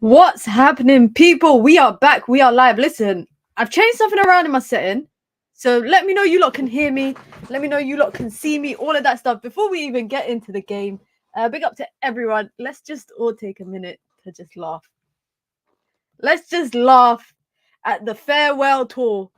What's happening, people? We are back. We are live. Listen, I've changed something around in my setting. So let me know you lot can hear me. Let me know you lot can see me. All of that stuff. Before we even get into the game, big up to everyone. Let's just all take a minute to just laugh. Let's just laugh at the farewell tour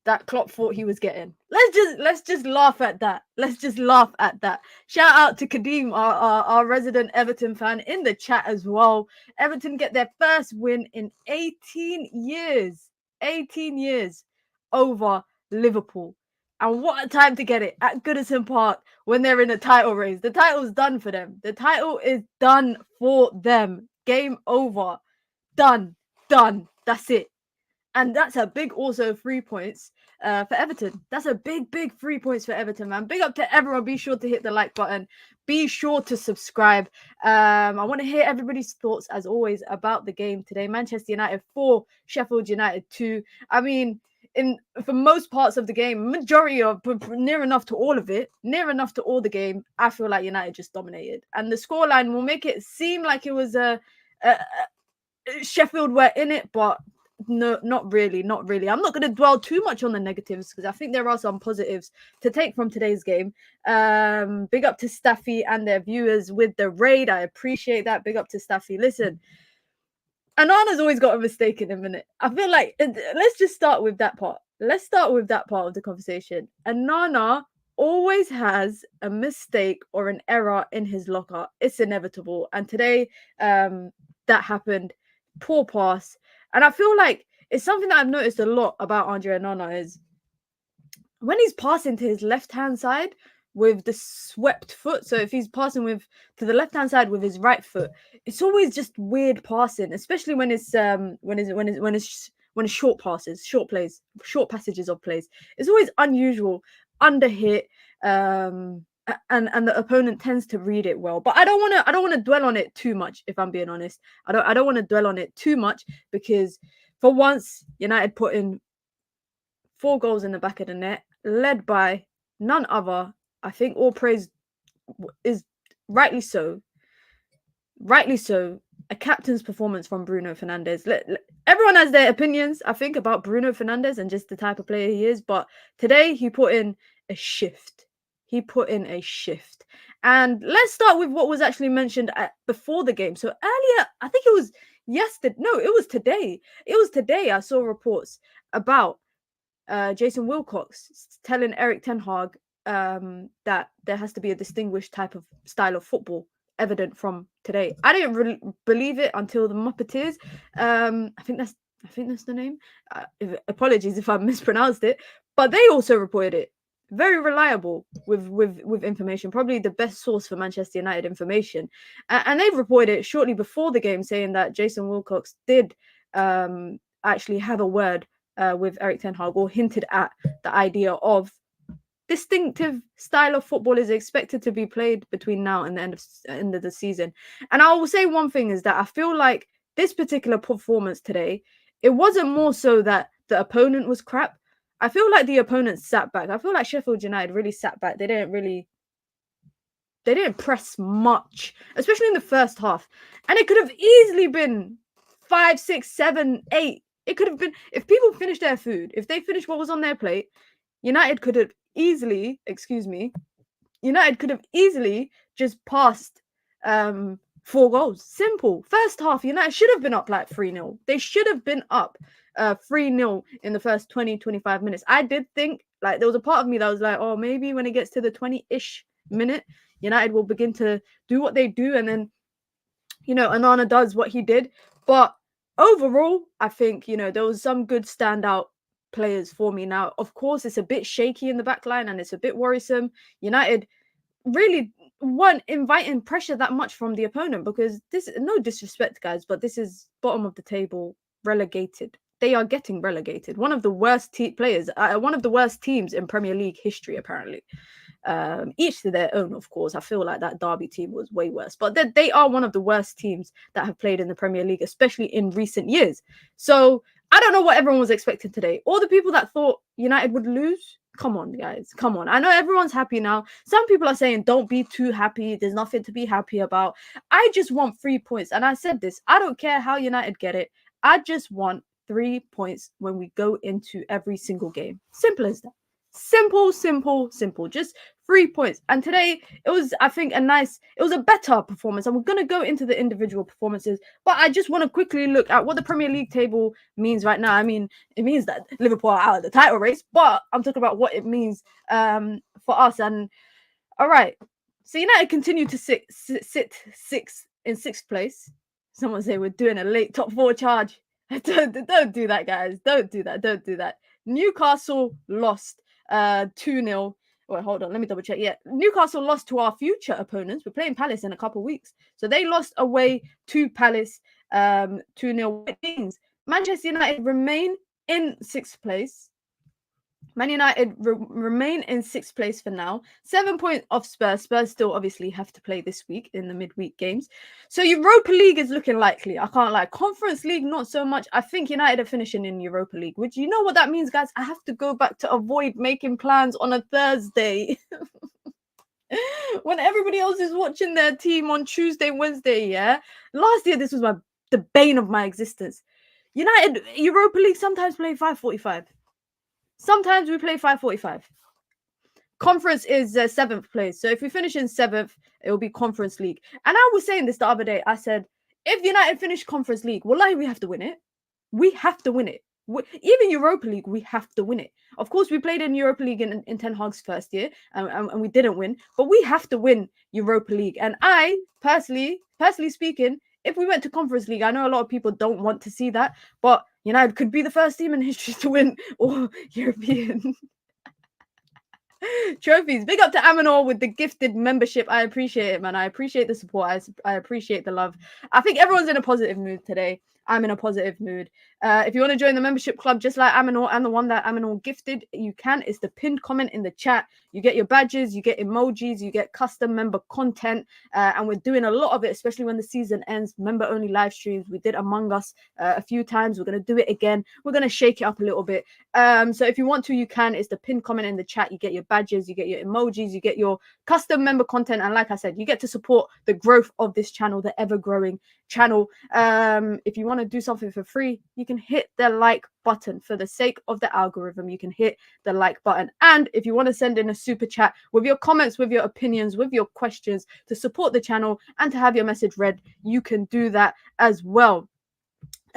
that Klopp thought he was getting. Let's just laugh at that. Let's just laugh at that. Shout out to Kadeem, our resident Everton fan, in the chat as well. Everton get their first win in 18 years. 18 years over Liverpool. And what a time to get it at Goodison Park when they're in a title race. The title's done for them. The title is done for them. Game over. Done. That's it. And that's a big also 3 points for Everton. That's a big 3 points for Everton, man. Big up to everyone. Be sure to hit the like button. Be sure to subscribe. I want to hear everybody's thoughts, as always, about the game today. Manchester United 4, Sheffield United 2. I mean, for most parts of the game, majority of near enough to all of it, near enough to all the game, I feel like United just dominated. And the scoreline will make it seem like it was a Sheffield were in it, but no, not really. I'm not going to dwell too much on the negatives because I think there are some positives to take from today's game. Big up to Staffy and their viewers with the raid. I appreciate that. Big up to Staffy. Listen, Anana's always got a mistake in a minute. I feel like let's just start with that part. Let's start with that part of the conversation. Anana always has a mistake or an error in his locker. It's inevitable. And today, that happened. Poor pass. And I feel like it's something that I've noticed a lot about Andre Onana is when he's passing to his left-hand side with the swept foot. So if he's passing to the left-hand side with his right foot, it's always just weird passing, especially when it's short passes, short plays, short passages of plays. It's always unusual, under hit, and the opponent tends to read it well. But I don't want to dwell on it too much, if I'm being honest. I don't want to dwell on it too much because for once United put in 4 goals in the back of the net, led by none other. I think all praise is rightly so, a captain's performance from Bruno Fernandes. Everyone has their opinions, I think, about Bruno Fernandes and just the type of player he is, but today he put in a shift. And let's start with what was actually mentioned before the game. So earlier, I think it was yesterday. No, it was today. I saw reports about Jason Wilcox telling Eric Ten Hag that there has to be a distinguished type of style of football evident from today. I didn't really believe it until the Muppeteers. I think that's the name. Apologies if I mispronounced it, but they also reported it. Very reliable with information, probably the best source for Manchester United information. And they've reported it shortly before the game, saying that Jason Wilcox did actually have a word with Eric Ten Hag, or hinted at the idea of distinctive style of football is expected to be played between now and the end of the season. And I will say one thing is that I feel like this particular performance today, it wasn't more so that the opponent was crap. I feel like the opponent sat back. I feel like Sheffield United really sat back. They didn't press much, especially in the first half. And it could have easily been 5, 6, 7, 8. It could have been, if people finished their food, if they finished what was on their plate, United could have easily just passed 4 goals. Simple. First half, United should have been up like 3-0. They should have been up 3-0 in the first 20-25 minutes. I did think, like, there was a part of me that was like, oh, maybe when it gets to the 20-ish minute, United will begin to do what they do, and then, Onana does what he did. But overall, I think, there was some good standout players for me. Now, of course, it's a bit shaky in the back line and it's a bit worrisome. United really weren't inviting pressure that much from the opponent, because this, no disrespect, guys, but this is bottom of the table, relegated. They are getting relegated. One of the worst one of the worst teams in Premier League history, apparently. Each to their own, of course. I feel like that Derby team was way worse, but they are one of the worst teams that have played in the Premier League, especially in recent years. So I don't know what everyone was expecting today. All the people that thought United would lose, Come on, guys. Come on. I know everyone's happy now. Some people are saying don't be too happy. There's nothing to be happy about. I just want 3 points. And I said this. I don't care how United get it. I just want 3 points when we go into every single game. Simple as that. Simple, simple, simple. Just 3 points. And today it was, I think, it was a better performance. And we're going to go into the individual performances. But I just want to quickly look at what the Premier League table means right now. I mean, it means that Liverpool are out of the title race, but I'm talking about what it means for us. And all right, so United continue to sit in sixth place. Someone say we're doing a late top four charge. Don't do that, guys. Don't do that. Newcastle lost 2-0. Wait, hold on. Let me double check. Yeah, Newcastle lost to our future opponents. We're playing Palace in a couple of weeks. So they lost away to Palace 2-0. It means Manchester United remain in sixth place. Man United remain in sixth place for now. 7 points off Spurs. Spurs still obviously have to play this week in the midweek games. So Europa League is looking likely. I can't lie. Conference League, not so much. I think United are finishing in Europa League, which you know what that means, guys? I have to go back to avoid making plans on a Thursday. When everybody else is watching their team on Tuesday, Wednesday, yeah? Last year, this was the bane of my existence. United, Europa League sometimes play 5:45. Sometimes we play 5:45. Conference is seventh place. So if we finish in seventh, it will be Conference League. And I was saying this the other day. I said, if United finish Conference League, wallahi, we have to win it. We have to win it. Even Europa League, we have to win it. Of course, we played in Europa League in Ten Hag's first year, and we didn't win. But we have to win Europa League. And I, personally speaking, if we went to Conference League, I know a lot of people don't want to see that, but United could be the first team in history to win all European trophies. Big up to Aminor with the gifted membership. I appreciate it, man. I appreciate the support. I appreciate the love. I think everyone's in a positive mood today. I'm in a positive mood. If you want to join the membership club, just like Aminor and the one that Aminor gifted, you can. It's the pinned comment in the chat. You get your badges, you get emojis, you get custom member content. And we're doing a lot of it, especially when the season ends. Member-only live streams. We did Among Us a few times. We're going to do it again. We're going to shake it up a little bit. So if you want to, you can. It's the pinned comment in the chat. You get your badges, you get your emojis, you get your custom member content. And like I said, you get to support the growth of this channel, the ever-growing channel. If you want to do something for free, you can hit the like button. For the sake of the algorithm, you can hit the like button. And if you want to send in a super chat with your comments, with your opinions, with your questions to support the channel and to have your message read, you can do that as well.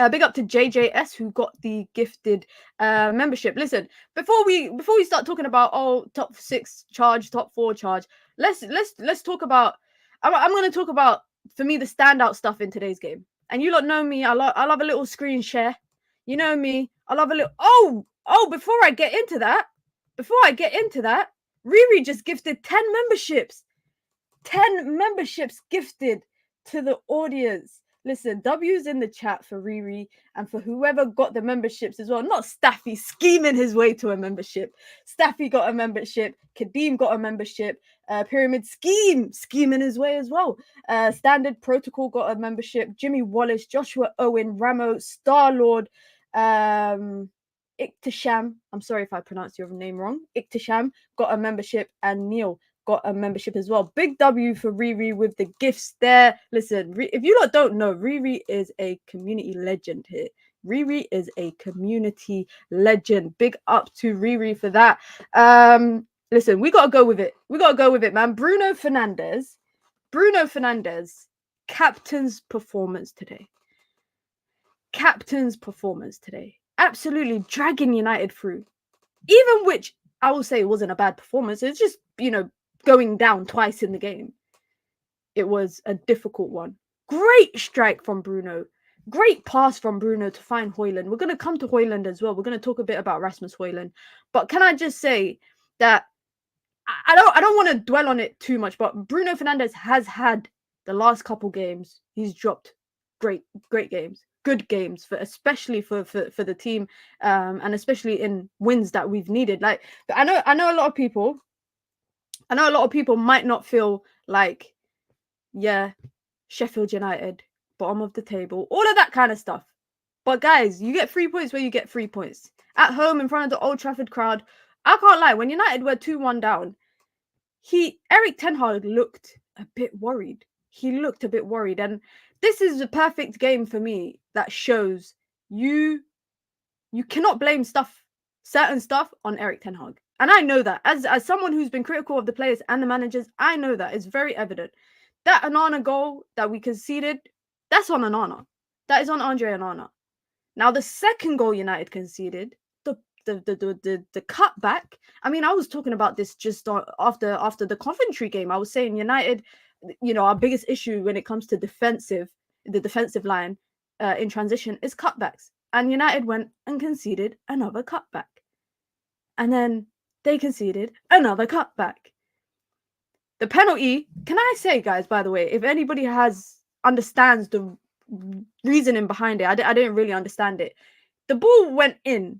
Big up to JJS who got the gifted membership. Listen, before we start talking about top 6 charge, top 4 charge, let's talk about. I'm going to talk about, for me, the standout stuff in today's game. And you lot know me. I love a little screen share. You know me. I love a little. Before I get into that, Riri just gifted 10 memberships. 10 memberships gifted to the audience. Listen, W's in the chat for Riri and for whoever got the memberships as well. Not Staffy scheming his way to a membership. Staffy got a membership. Kadeem got a membership. Pyramid scheming his way as well. Standard Protocol got a membership. Jimmy Wallace, Joshua Owen, Ramo, Star-Lord, Iktisham. I'm sorry if I pronounced your name wrong. Iktisham got a membership, and Neil got a membership as well. Big W for Riri with the gifts there. Listen, if you lot don't know, Riri is a community legend here. Riri is a community legend. Big up to Riri for that. Listen, we gotta go with it. Man. Bruno Fernandes, captain's performance today. Absolutely dragging United through. Even which I will say wasn't a bad performance. It's just, going down twice in the game. It was a difficult one. Great strike from Bruno. Great pass from Bruno to find Hojlund. We're going to come to Hojlund as well. We're going to talk a bit about Rasmus Hojlund. But can I just say that I don't want to dwell on it too much, but Bruno Fernandes has had the last couple games. He's dropped great games. Good games, especially for the team, and especially in wins that we've needed. Like, I know a lot of people might not feel like, yeah, Sheffield United, bottom of the table, all of that kind of stuff. But guys, you get 3 points where you get 3 points. At home, in front of the Old Trafford crowd, I can't lie. When United were 2-1 down, Erik ten Hag looked a bit worried. He looked a bit worried. And this is a perfect game for me that shows you cannot blame certain stuff on Erik ten Hag. And I know that. As someone who's been critical of the players and the managers, I know that. It's very evident. That Onana goal that we conceded, that's on Onana. That is on Andre Onana. Now, the second goal United conceded, the cutback. I mean, I was talking about this just after the Coventry game. I was saying United, our biggest issue when it comes to the defensive line in transition is cutbacks. And United went and conceded another cutback. And then they conceded another cutback. The penalty, can I say, guys, by the way, if anybody understands the reasoning behind it, I didn't really understand it. The ball went in.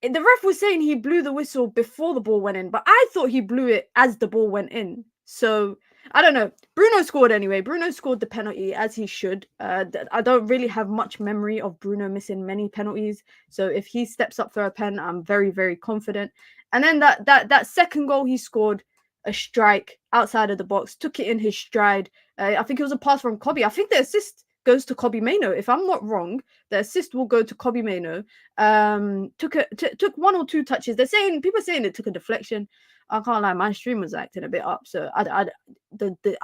The ref was saying he blew the whistle before the ball went in, but I thought he blew it as the ball went in. So, I don't know. Bruno scored anyway. Bruno scored the penalty as he should. I don't really have much memory of Bruno missing many penalties. So, if he steps up for a pen, I'm very, very confident. And then that second goal he scored, a strike outside of the box, took it in his stride. I think it was a pass from Kobe. I think the assist goes to Kobe Mainoo. If I'm not wrong, the assist will go to Kobe Mainoo. Took one or two touches. People are saying it took a deflection. I can't lie, my stream was acting a bit up, so I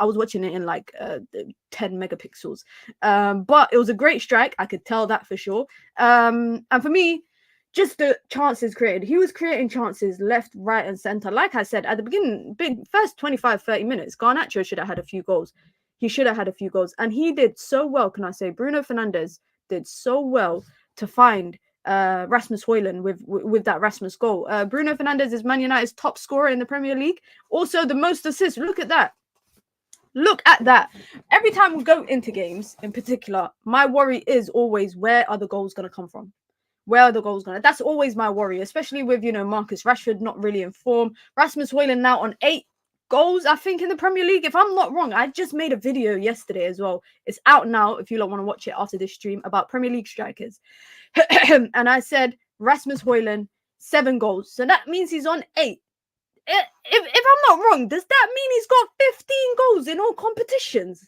was watching it in like 10 megapixels. But it was a great strike. I could tell that for sure. And for me, just the chances created. He was creating chances left, right, and center. Like I said, at the beginning, first 25, 30 minutes, Garnacho should have had a few goals. He should have had a few goals. And he did so well, can I say? Bruno Fernandes did so well to find Rasmus Hojlund with that Rasmus goal. Bruno Fernandes is Man United's top scorer in the Premier League. Also, the most assists. Look at that. Look at that. Every time we go into games, in particular, my worry is always, where are the goals going to come from? Where are the goals going to? That's always my worry, especially with, Marcus Rashford not really in form. Rasmus Hojlund now on 8 goals, I think, in the Premier League. If I'm not wrong, I just made a video yesterday as well. It's out now if you don't want to watch it after this stream, about Premier League strikers. And I said, Rasmus Hojlund, 7 goals. So that means he's on 8. If I'm not wrong, does that mean he's got 15 goals in all competitions?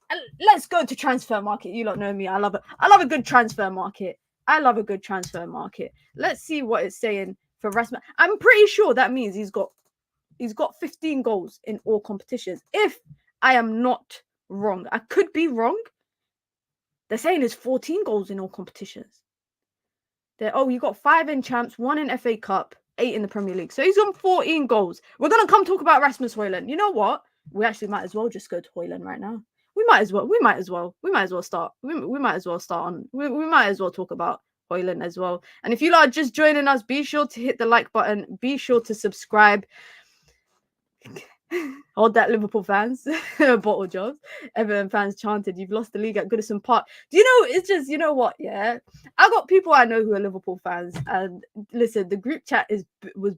And let's go to transfer market. You lot know me. I love it. I love a good transfer market. Let's see what it's saying for Rasmus. I'm pretty sure that means he's got 15 goals in all competitions. If I am not wrong, I could be wrong. They're saying it's 14 goals in all competitions. You got 5 in Champs, 1 in FA Cup, 8 in the Premier League. So he's on 14 goals. We're gonna come talk about Rasmus Hojlund. You know what? We actually might as well just go to Hojlund right now. We might as well talk about Hojlund as well. And if you lot are just joining us, be sure to hit the like button. Be sure to subscribe. Hold that, Liverpool fans. Bottle jobs. Everton fans chanted, "You've lost the league at Goodison Park." Do you know, it's just, you know what, yeah? I got people I know who are Liverpool fans, and listen, the group chat was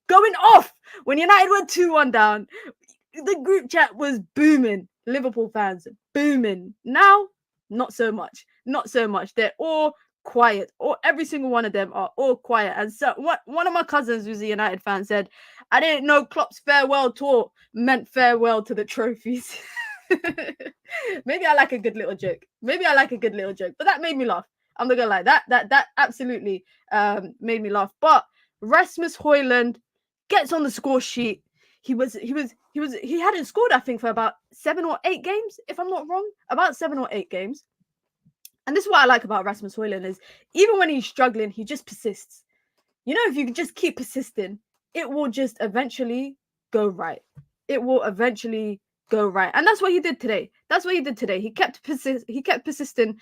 going off when United went 2-1 down. The group chat was booming. Liverpool fans booming. Now, not so much. They're all quiet, or every single one of them are all quiet. And so one of my cousins who's a United fan said, "I didn't know Klopp's farewell tour meant farewell to the trophies." Maybe I like a good little joke, but that made me laugh. I'm not gonna lie, that absolutely made me laugh. But Rasmus Hojlund gets on the score sheet. He hadn't scored, I think, for about 7 or 8 games, if I'm not wrong, about 7 or 8 games. And this is what I like about Rasmus Hojlund, is even when he's struggling, he just persists. If you just keep persisting, it will just eventually go right. And that's what he did today. He kept persisting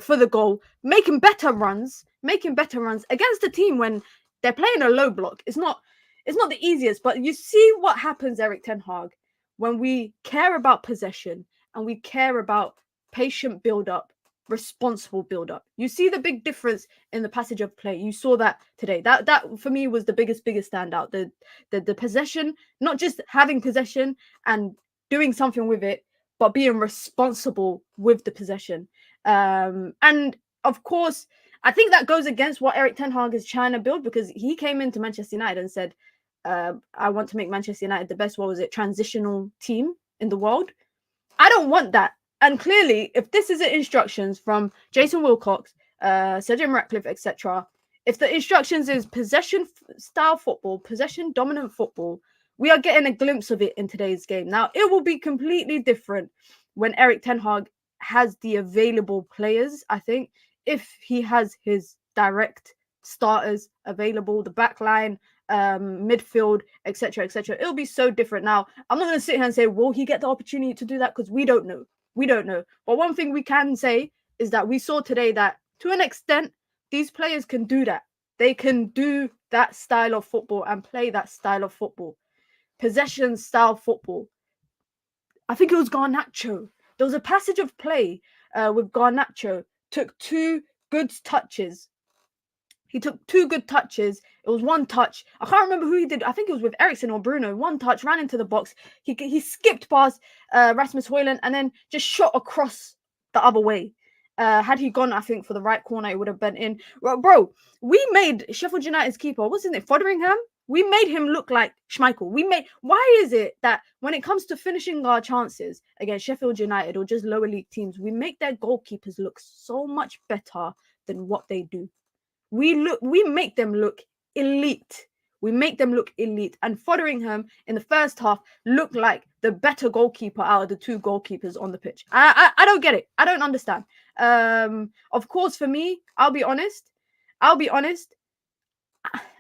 for the goal, making better runs against a team when they're playing a low block. It's not the easiest, but you see what happens, Erik ten Hag, when we care about possession and we care about patient build-up, responsible build-up. You see the big difference in the passage of play. You saw that today. That for me was the biggest standout. The possession, not just having possession and doing something with it, but being responsible with the possession. And of course, I think that goes against what Erik ten Hag is trying to build, because he came into Manchester United and said, I want to make Manchester United the best, what was it, transitional team in the world. I don't want that. And clearly, if this is the instructions from Jason Wilcox, Sir Jim Ratcliffe, etc., if the instructions is possession style football, possession dominant football, we are getting a glimpse of it in today's game. Now, it will be completely different when Erik ten Hag has the available players, I think, if he has his direct starters available, the back line, midfield, etc., etc. It'll be so different. Now, I'm not going to sit here and say, will he get the opportunity to do that? Because we don't know. We don't know. But one thing we can say is that we saw today that, to an extent, these players can do that. They can do that style of football and play that style of football. Possession style football. I think it was Garnacho. There was a passage of play with Garnacho. Took 2 good touches. He took 2 good touches. It was 1 touch. I can't remember who he did. I think it was with Eriksen or Bruno. 1 touch, ran into the box. He skipped past Rasmus Hojlund and then just shot across the other way. Had he gone, I think, for the right corner, it would have been in. Bro, we made Sheffield United's keeper, wasn't it, Fotheringham? We made him look like Schmeichel. Why is it that when it comes to finishing our chances against Sheffield United or just lower league teams, we make their goalkeepers look so much better than what they do? We make them look elite. We make them look elite. And Fotheringham in the first half looked like the better goalkeeper out of the 2 goalkeepers on the pitch. I don't get it. I don't understand. Of course, for me, I'll be honest.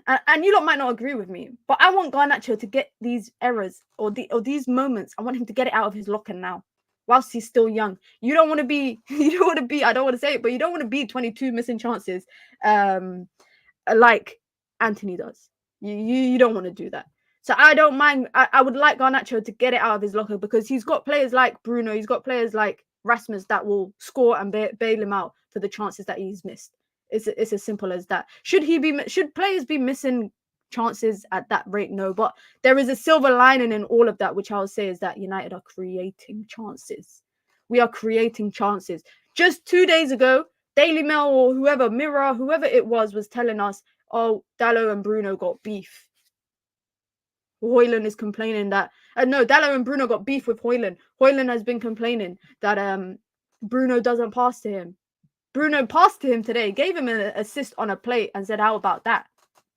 And you lot might not agree with me, but I want Garnacho to get these errors or these moments. I want him to get it out of his locker now, whilst he's still young. You don't want to be, I don't want to say it, but you don't want to be 22 missing chances like Anthony does. You don't want to do that. So I don't mind. I would like Garnacho to get it out of his locker, because he's got players like Bruno, he's got players like Rasmus that will score and bail him out for the chances that he's missed. It's as simple as that. Should players be missing chances at that rate? No, but there is a silver lining in all of that, which I'll say is that United are creating chances. We are creating chances. Just 2 days ago, Daily Mail or whoever, Mirror, whoever it was telling us, oh, Diallo and Bruno got beef. Hojlund is complaining that no, Diallo and Bruno got beef with Hojlund. Hojlund has been complaining that Bruno doesn't pass to him. Bruno passed to him today, gave him an assist on a plate, and said, how about that?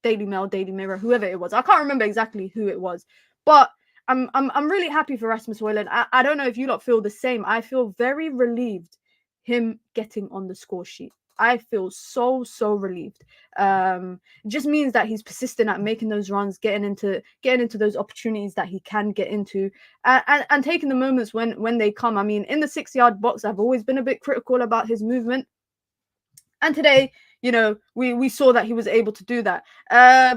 Daily Mail, Daily Mirror, whoever it was. I can't remember exactly who it was. But I'm really happy for Rasmus Hojlund. I don't know if you lot feel the same. I feel very relieved him getting on the score sheet. I feel so relieved. It just means that he's persistent at making those runs, getting into those opportunities that he can get into, and taking the moments when they come. I mean, in the 6-yard box, I've always been a bit critical about his movement. And today, we saw that he was able to do that.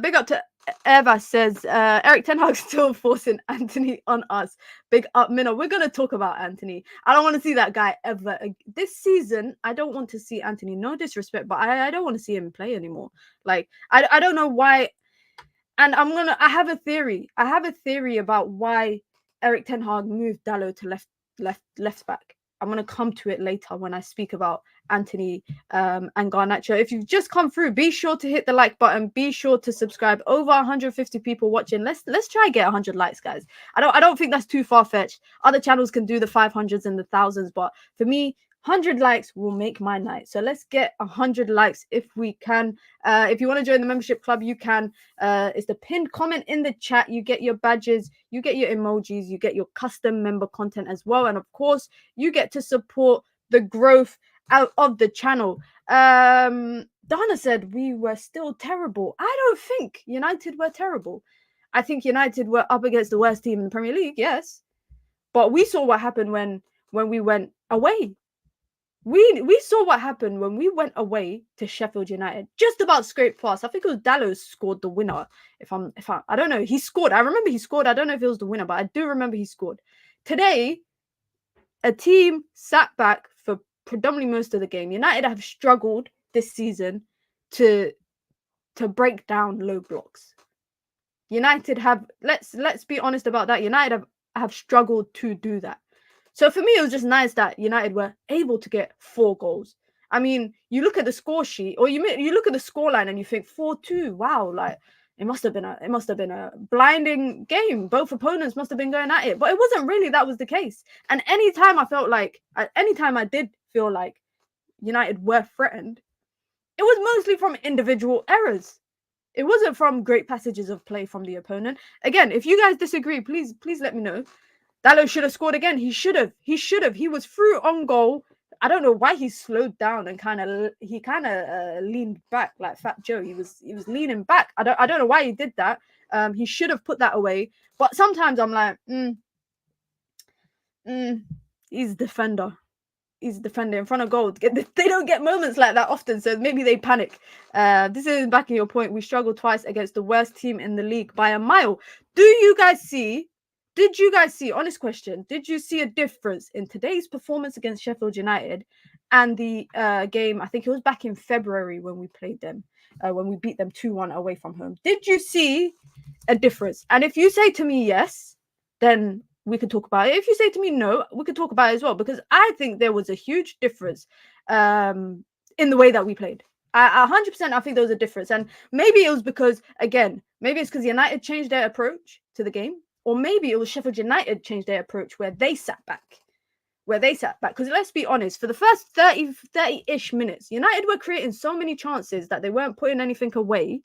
Big up to Eva says, Erik ten Hag still forcing Anthony on us. Big up, Mina. We're going to talk about Anthony. I don't want to see that guy ever. This season, I don't want to see Anthony. No disrespect, but I don't want to see him play anymore. Like, I don't know why. And I have a theory. I have a theory about why Erik ten Hag moved Diallo to left back. I'm going to come to it later when I speak about Anthony and Garnacho. If you've just come through, be sure to hit the like button. Be sure to subscribe. Over 150 people watching. Let's try and get 100 likes, guys. I don't think that's too far-fetched. Other channels can do the 500s and the thousands, but for me, 100 likes will make my night. So let's get 100 likes if we can. If you want to join the membership club, you can. It's the pinned comment in the chat. You get your badges, you get your emojis, you get your custom member content as well. And of course, you get to support the growth out of the channel. Dana said we were still terrible. I don't think United were terrible. I think United were up against the worst team in the Premier League, yes. But we saw what happened when we went away. We saw what happened when we went away to Sheffield United. Just about scraped past. I think it was Diallo scored the winner. I don't know. He scored. I remember he scored. I don't know if it was the winner, but I do remember he scored. Today, a team sat back for predominantly most of the game. United have struggled this season to break down low blocks. United have, let's be honest about that. United have struggled to do that. So for me, it was just nice that United were able to get 4 goals. I mean, you look at the score sheet, or you look at the scoreline, and you think 4-2. Wow, like it must have been a blinding game. Both opponents must have been going at it, but it wasn't really. That was the case. And anytime I did feel like United were threatened, it was mostly from individual errors. It wasn't from great passages of play from the opponent. Again, if you guys disagree, please let me know. Diallo should have scored again. He should have. He was through on goal. I don't know why he slowed down and kind of leaned back like Fat Joe. He was leaning back. I don't know why he did that. He should have put that away. But sometimes I'm like, he's a defender. He's a defender in front of goal. They don't get moments like that often, so maybe they panic. This is backing your point. We struggled twice against the worst team in the league by a mile. Did you guys see, honest question, did you see a difference in today's performance against Sheffield United and the game, I think it was back in February when we played them, when we beat them 2-1 away from home? Did you see a difference? And if you say to me yes, then we could talk about it. If you say to me no, we could talk about it as well, because I think there was a huge difference in the way that we played. 100%, I think there was a difference. And maybe it was because, again, maybe it's because United changed their approach to the game, or maybe it was Sheffield United changed their approach where they sat back. Because let's be honest, for the first 30-ish minutes, United were creating so many chances that they weren't putting anything away.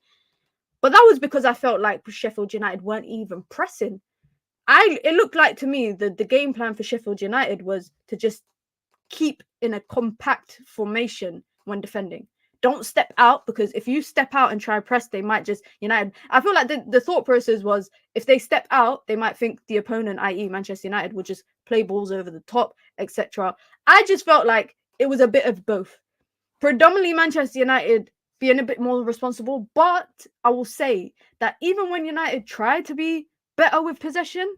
But that was because I felt like Sheffield United weren't even pressing. It looked like to me the game plan for Sheffield United was to just keep in a compact formation when defending. Don't step out, because if you step out and try to press, they might just United. I feel like the thought process was, if they step out, they might think the opponent, i.e. Manchester United, would just play balls over the top, etc. I just felt like it was a bit of both. Predominantly Manchester United being a bit more responsible, but I will say that even when United tried to be better with possession,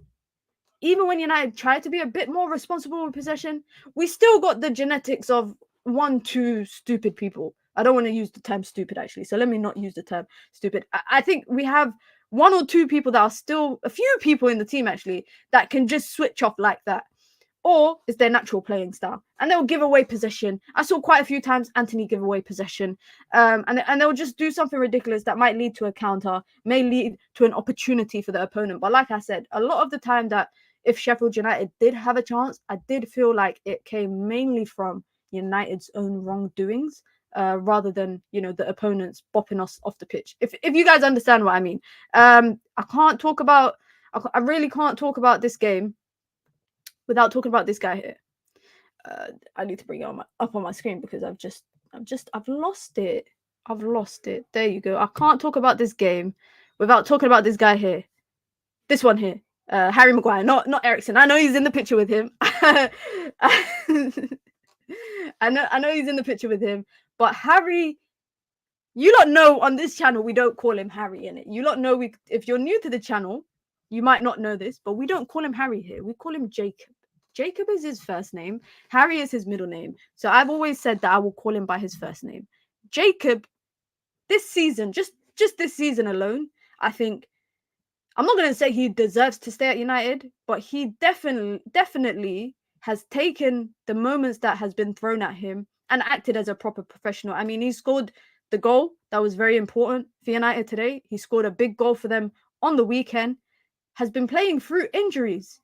even when United tried to be a bit more responsible with possession, we still got the genetics of 1-2 stupid people. I don't want to use the term stupid, actually, so let me not use the term stupid. I think we have 1 or 2 people that are still, a few people in the team, actually, that can just switch off like that. Or it's their natural playing style, and they'll give away possession. I saw quite a few times Anthony give away possession, and they'll just do something ridiculous that might lead to a counter, may lead to an opportunity for the opponent. But like I said, a lot of the time that if Sheffield United did have a chance, I did feel like it came mainly from United's own wrongdoings, rather than, the opponents bopping us off the pitch. If you guys understand what I mean. I really can't talk about this game without talking about this guy here. I need to bring it up on my screen, because I've lost it. There you go. I can't talk about this game without talking about this guy here. This one here. Harry Maguire, not Ericsson. I know he's in the picture with him. I know he's in the picture with him, but Harry, you lot know on this channel we don't call him Harry in it. You lot know if you're new to the channel, you might not know this, but we don't call him Harry here. We call him Jacob. Jacob is his first name. Harry is his middle name. So I've always said that I will call him by his first name. Jacob, this season, just this season alone, I think, I'm not going to say he deserves to stay at United, but he definitely has taken the moments that has been thrown at him and acted as a proper professional. I mean, he scored the goal that was very important for United today. He scored a big goal for them on the weekend. Has been playing through injuries,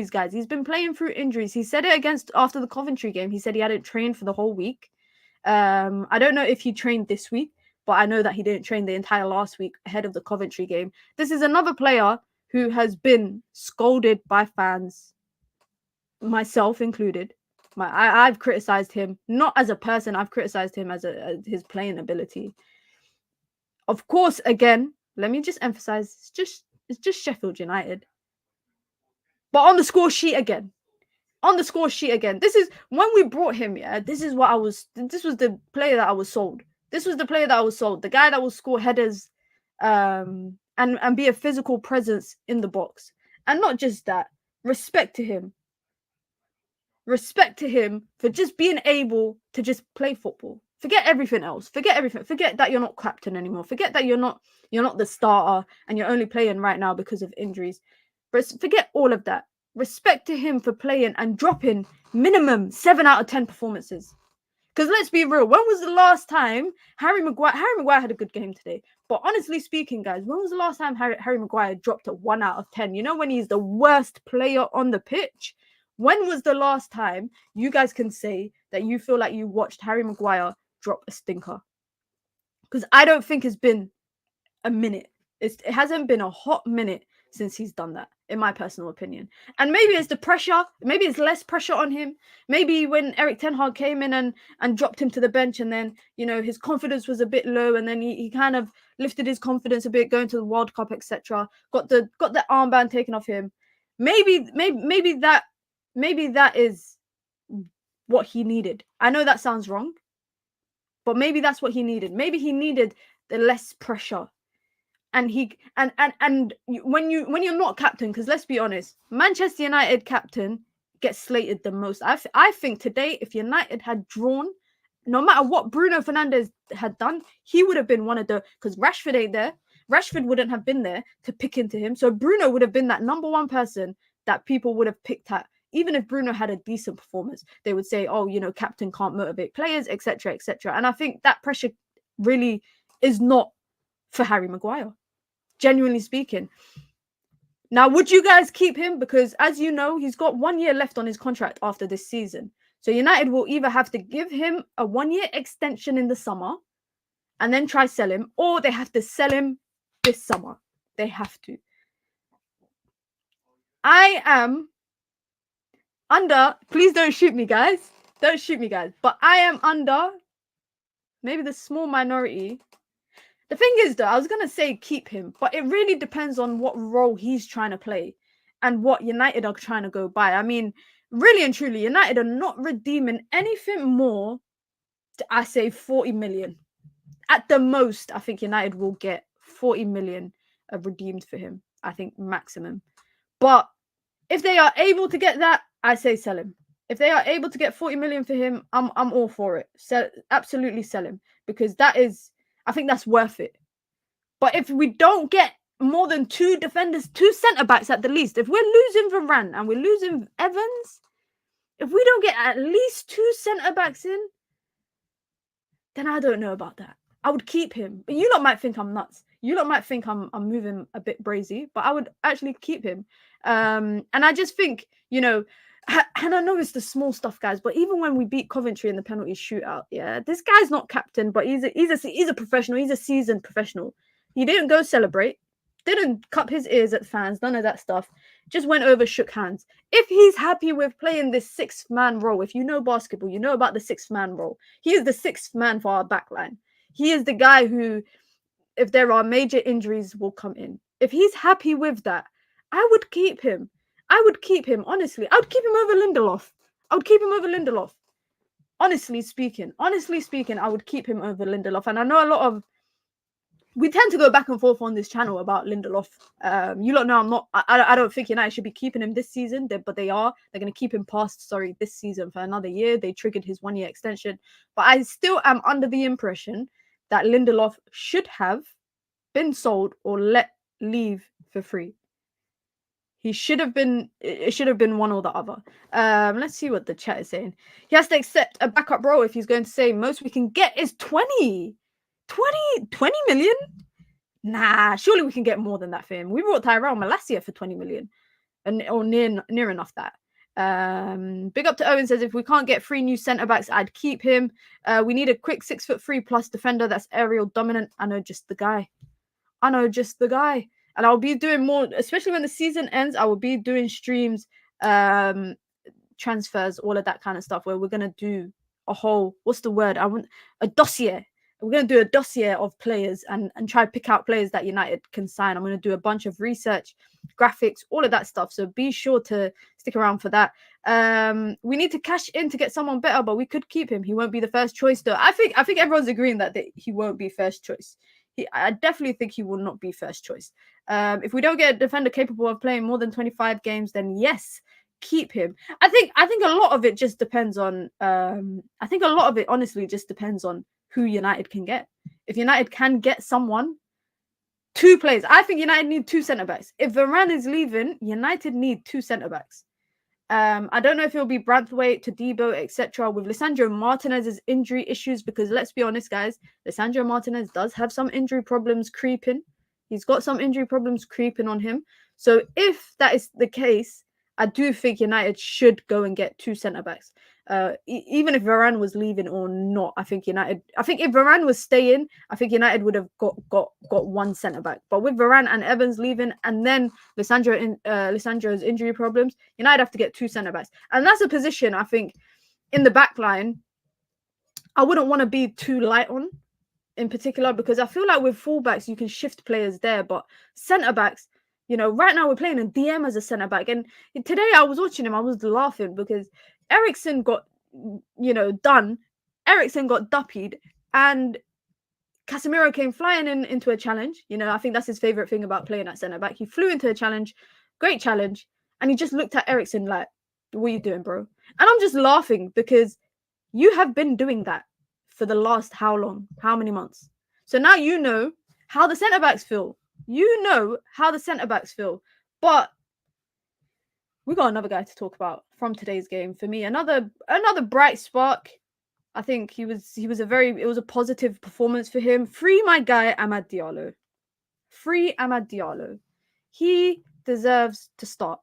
guys. He's been playing through injuries. He said it after the Coventry game. He said he hadn't trained for the whole week. I don't know if he trained this week, but I know that he didn't train the entire last week ahead of the Coventry game. This is another player who has been scolded by fans, myself included. I've criticized him, not as a person. I've criticized him as his playing ability. Of course, again, let me just emphasize, it's just Sheffield United. But on the score sheet again. This is when we brought him, this was the player that I was sold. The guy that will score headers and be a physical presence in the box. And not just that, respect to him for just being able to just play football. Forget everything else. Forget that you're not captain anymore. Forget that you're not the starter and you're only playing right now because of injuries. But forget all of that. Respect to him for playing and dropping minimum 7 out of 10 performances. Because let's be real, when was the last time Harry Maguire had a good game today? But honestly speaking, guys, when was the last time Harry Maguire dropped a 1 out of 10? You know, when he's the worst player on the pitch? When was the last time you guys can say that you feel like you watched Harry Maguire drop a stinker? Because I don't think it's been a minute. It hasn't been a hot minute since he's done that, in my personal opinion. And maybe it's the pressure. Maybe it's less pressure on him. Maybe when Erik ten Hag came in and dropped him to the bench, and then, you know, his confidence was a bit low, and then he kind of lifted his confidence a bit going to the World Cup, etc. Got the armband taken off him. Maybe that is what he needed. I know that sounds wrong, but maybe that's what he needed. Maybe he needed the less pressure. And when you're not captain, because let's be honest, Manchester United captain gets slated the most. I think today, if United had drawn, no matter what Bruno Fernandes had done, he would have been one of the, because Rashford ain't there. Rashford wouldn't have been there to pick into him. So Bruno would have been that number one person that people would have picked at. Even if Bruno had a decent performance, they would say, oh, you know, captain can't motivate players, etc., etc. And I think that pressure really is not for Harry Maguire, genuinely speaking. Now, would you guys keep him? Because as you know, he's got 1 year left on his contract after this season. So United will either have to give him a 1 year extension in the summer and then try sell him, or they have to sell him this summer. They have to. I am under, please don't shoot me, guys. Don't shoot me, guys. But I am under maybe the small minority. The thing is, though, I was going to say keep him, but it really depends on what role he's trying to play and what United are trying to go by. I mean, really and truly, United are not redeeming anything more to, I say, 40 million. At the most, I think United will get 40 million redeemed for him. I think maximum. But if they are able to get that, I say sell him. If they are able to get 40 million for him, I'm all for it. Absolutely sell him, because that is, I think that's worth it. But if we don't get more than 2 defenders, 2 centre-backs at the least, if we're losing Varane and we're losing Evans, if we don't get at least 2 centre-backs in, then I don't know about that. I would keep him. But you lot might think I'm nuts. You lot might think I'm moving a bit brazy, but I would actually keep him. And I just think, you know, and I know it's the small stuff, guys, but even when we beat Coventry in the penalty shootout, yeah, this guy's not captain, but he's a professional. He's a seasoned professional. He didn't go celebrate, didn't cup his ears at fans, none of that stuff. Just went over, shook hands. If he's happy with playing this 6th-man role, if you know basketball, you know about the 6th-man role. He is the 6th man for our backline. He is the guy who, if there are major injuries, will come in. If he's happy with that, I would keep him. I would keep him, honestly. I would keep him over Lindelof. Honestly speaking, I would keep him over Lindelof. And I know a lot of, we tend to go back and forth on this channel about Lindelof. You lot know I don't think United should be keeping him this season, but they are. They're going to keep him past, this season for another year. They triggered his 1 year extension. But I still am under the impression that Lindelof should have been sold or let leave for free. It should have been one or the other. Let's see what the chat is saying. He has to accept a backup role if he's going to say most we can get is 20 million. Nah, surely we can get more than that for him. We brought Tyrell Malacia for 20 million, or near enough that. Big up to Owen says if we can't get 3 new centre backs, I'd keep him. We need a quick 6'3" plus defender that's aerial dominant. I know just the guy. And I'll be doing more, especially when the season ends. I will be doing streams, transfers, all of that kind of stuff, where we're going to do a whole, a dossier. We're going to do a dossier of players and try to pick out players that United can sign. I'm going to do a bunch of research, graphics, all of that stuff. So be sure to stick around for that. We need to cash in to get someone better, but we could keep him. He won't be the first choice, though. I think everyone's agreeing that he won't be first choice. I definitely think he will not be first choice. If we don't get a defender capable of playing more than 25 games, then yes, keep him. I think a lot of it just depends on. I think a lot of it honestly just depends on who United can get. If United can get someone, 2 players. I think United need 2 centre backs. If Varane is leaving, United need 2 centre backs. I don't know if it'll be Branthwaite, Todibo, etc. with Lisandro Martinez's injury issues, because let's be honest, guys, Lisandro Martinez does have some injury problems creeping. He's got some injury problems creeping on him. So if that is the case, I do think United should go and get 2 centre-backs. Even if Varane was leaving or not, I think if Varane was staying, I think United would have got 1 centre-back. But with Varane and Evans leaving, and then Lisandro's injury problems, United have to get 2 centre-backs. And that's a position, I think, in the back line, I wouldn't want to be too light on in particular, because I feel like with fullbacks, you can shift players there. But centre-backs, right now we're playing a DM as a centre-back. And today I was watching him, I was laughing because Eriksen got, done. Eriksen got duppied, and Casemiro came flying into a challenge. I think that's his favourite thing about playing at centre-back. He flew into a challenge, great challenge, and he just looked at Eriksen like, what are you doing, bro? And I'm just laughing because you have been doing that for the last how long? How many months? So now you know how the centre-backs feel. But we got another guy to talk about from today's game. For me, another bright spark. I think it was a positive performance for him. Free my guy Amad Diallo. Free Amad Diallo. He deserves to start.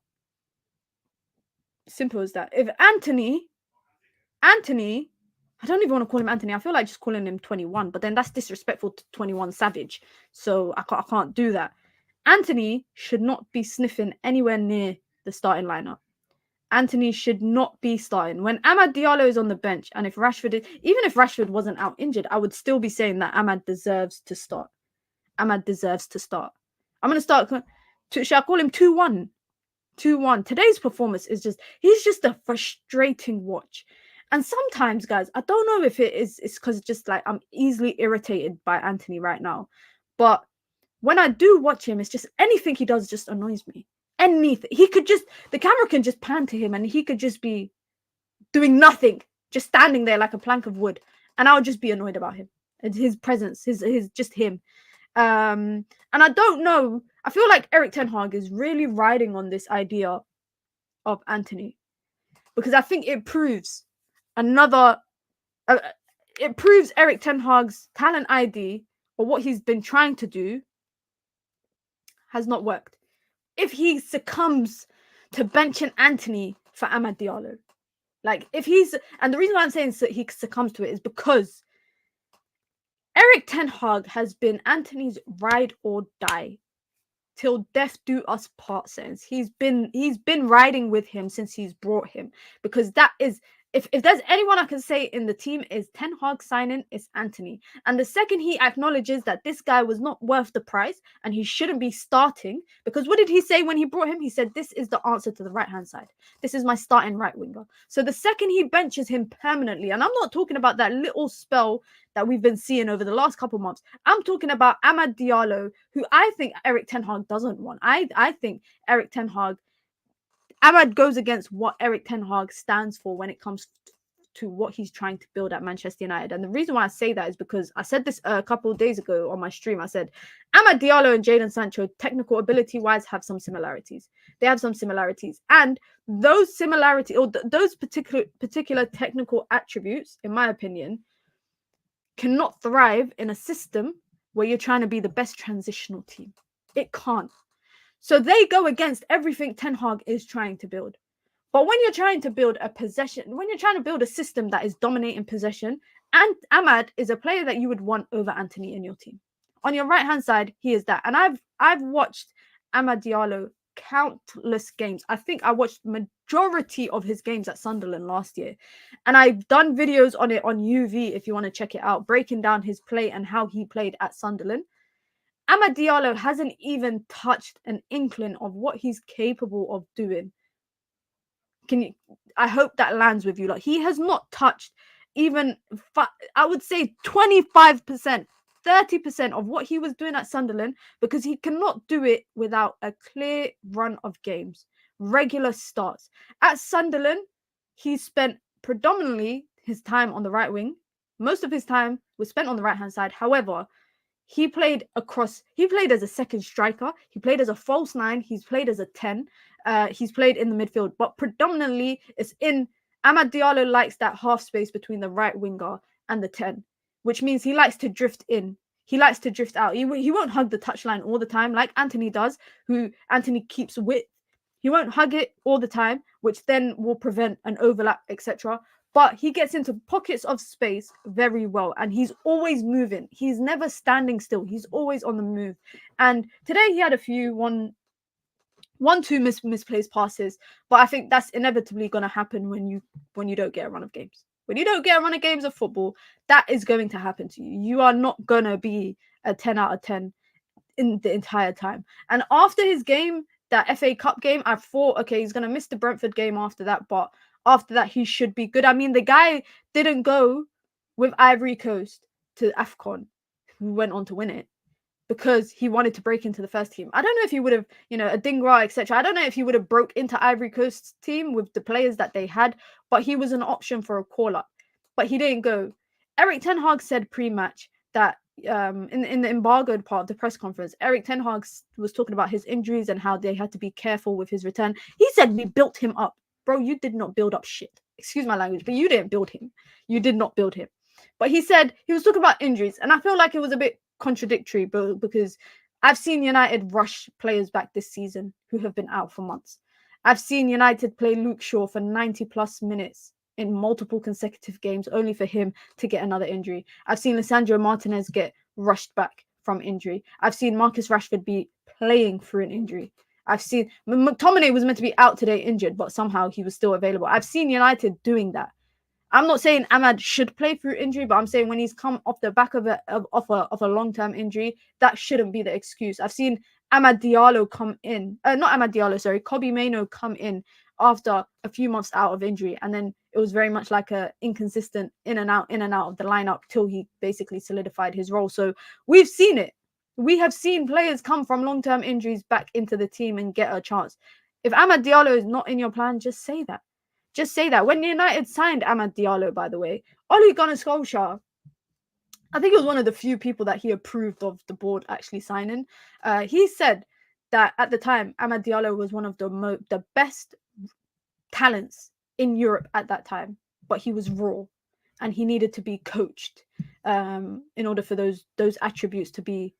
Simple as that. If Anthony, I don't even want to call him Anthony. I feel like just calling him 21, but then that's disrespectful to 21 Savage. So I can't do that. Anthony should not be sniffing anywhere near the starting lineup. Anthony should not be starting. When Amad Diallo is on the bench, and even if Rashford wasn't out injured, I would still be saying that Amad deserves to start. I'm going to start. Should I call him 2-1? 2-1. Today's performance is he's just a frustrating watch. And sometimes, guys, I don't know if it's because just like I'm easily irritated by Anthony right now. But when I do watch him, it's just anything he does just annoys me. Anything. The camera can just pan to him and he could just be doing nothing, just standing there like a plank of wood. And I would just be annoyed about him. And his presence, his just him. And I don't know. I feel like Erik ten Hag is really riding on this idea of Anthony, because I think it proves Erik ten Hag's talent ID, or what he's been trying to do, has not worked. If he succumbs to benching Anthony for Amad Diallo, and the reason why I'm saying he succumbs to it is because Erik ten Hag has been Anthony's ride or die till death do us part sense. He's been riding with him since he's brought him, because that is, if there's anyone I can say in the team is Ten Hag signing, it's Anthony. And the second he acknowledges that this guy was not worth the price and he shouldn't be starting, because what did he say when he brought him? He said, this is the answer to the right-hand side. This is my starting right winger. So the second he benches him permanently, and I'm not talking about that little spell that we've been seeing over the last couple months. I'm talking about Amad Diallo, who I think Erik ten Hag doesn't want. I think Erik ten Hag, Amad goes against what Erik ten Hag stands for when it comes to what he's trying to build at Manchester United. And the reason why I say that is because I said this a couple of days ago on my stream. I said Amad Diallo and Jadon Sancho, technical ability-wise, have some similarities. They have some similarities. And those similarities, or those particular technical attributes, in my opinion, cannot thrive in a system where you're trying to be the best transitional team. It can't. So they go against everything Ten Hag is trying to build. But when you're trying to build when you're trying to build a system that is dominating possession, and Amad is a player that you would want over Anthony in your team. On your right-hand side, he is that. And I've watched Amad Diallo countless games. I think I watched majority of his games at Sunderland last year. And I've done videos on it on UV if you want to check it out, breaking down his play and how he played at Sunderland. Amad Diallo hasn't even touched an inkling of what he's capable of doing. I hope that lands with you. Like, he has not touched even, I would say 25%, 30% of what he was doing at Sunderland, because he cannot do it without a clear run of games, regular starts. At Sunderland, he spent predominantly his time on the right wing. Most of his time was spent on the right-hand side. However, He played as a second striker. He played as a false 9. He's played as a 10. He's played in the midfield, but predominantly it's in Amad Diallo likes that half space between the right winger and the 10, which means he likes to drift in. He likes to drift out. He won't hug the touchline all the time like Anthony does, who Anthony keeps width. He won't hug it all the time, which then will prevent an overlap, etc. But he gets into pockets of space very well, and he's always moving. He's never standing still. He's always on the move. And today he had a few two misplaced passes, but I think that's inevitably going to happen when you don't get a run of games. When you don't get a run of games of football, that is going to happen to you. You are not going to be a 10 out of 10 in the entire time. And after his game, that FA Cup game, I thought, okay, he's going to miss the Brentford game after that, but after that, he should be good. I mean, the guy didn't go with Ivory Coast to AFCON, who went on to win it, because he wanted to break into the first team. I don't know if he would have, a Dingra, etc. I don't know if he would have broke into Ivory Coast's team with the players that they had, but he was an option for a call-up. But he didn't go. Erik ten Hag said pre-match that in the embargoed part of the press conference, Erik ten Hag was talking about his injuries and how they had to be careful with his return. He said, we built him up. Bro, you did not build up shit. Excuse my language, but you didn't build him. You did not build him. But he said he was talking about injuries, and I feel like it was a bit contradictory, because I've seen United rush players back this season who have been out for months. I've seen United play Luke Shaw for 90 plus minutes in multiple consecutive games only for him to get another injury. I've seen Lisandro Martinez get rushed back from injury. I've seen Marcus Rashford be playing through an injury. I've seen McTominay was meant to be out today injured, but somehow he was still available. I've seen United doing that. I'm not saying Amad should play through injury, but I'm saying when he's come off the back of a long-term injury, that shouldn't be the excuse. I've seen Amad Diallo come in. Not Amad Diallo, sorry. Kobbie Mainoo come in after a few months out of injury. And then it was very much like a inconsistent in and out of the lineup till he basically solidified his role. So we've seen it. We have seen players come from long-term injuries back into the team and get a chance. If Amad Diallo is not in your plan, just say that. Just say that. When United signed Amad Diallo, by the way, Ole Gunnar Solskjaer, I think it was one of the few people that he approved of the board actually signing. He said that at the time, Amad Diallo was one of the best talents in Europe at that time, but he was raw and he needed to be coached in order for those attributes to be,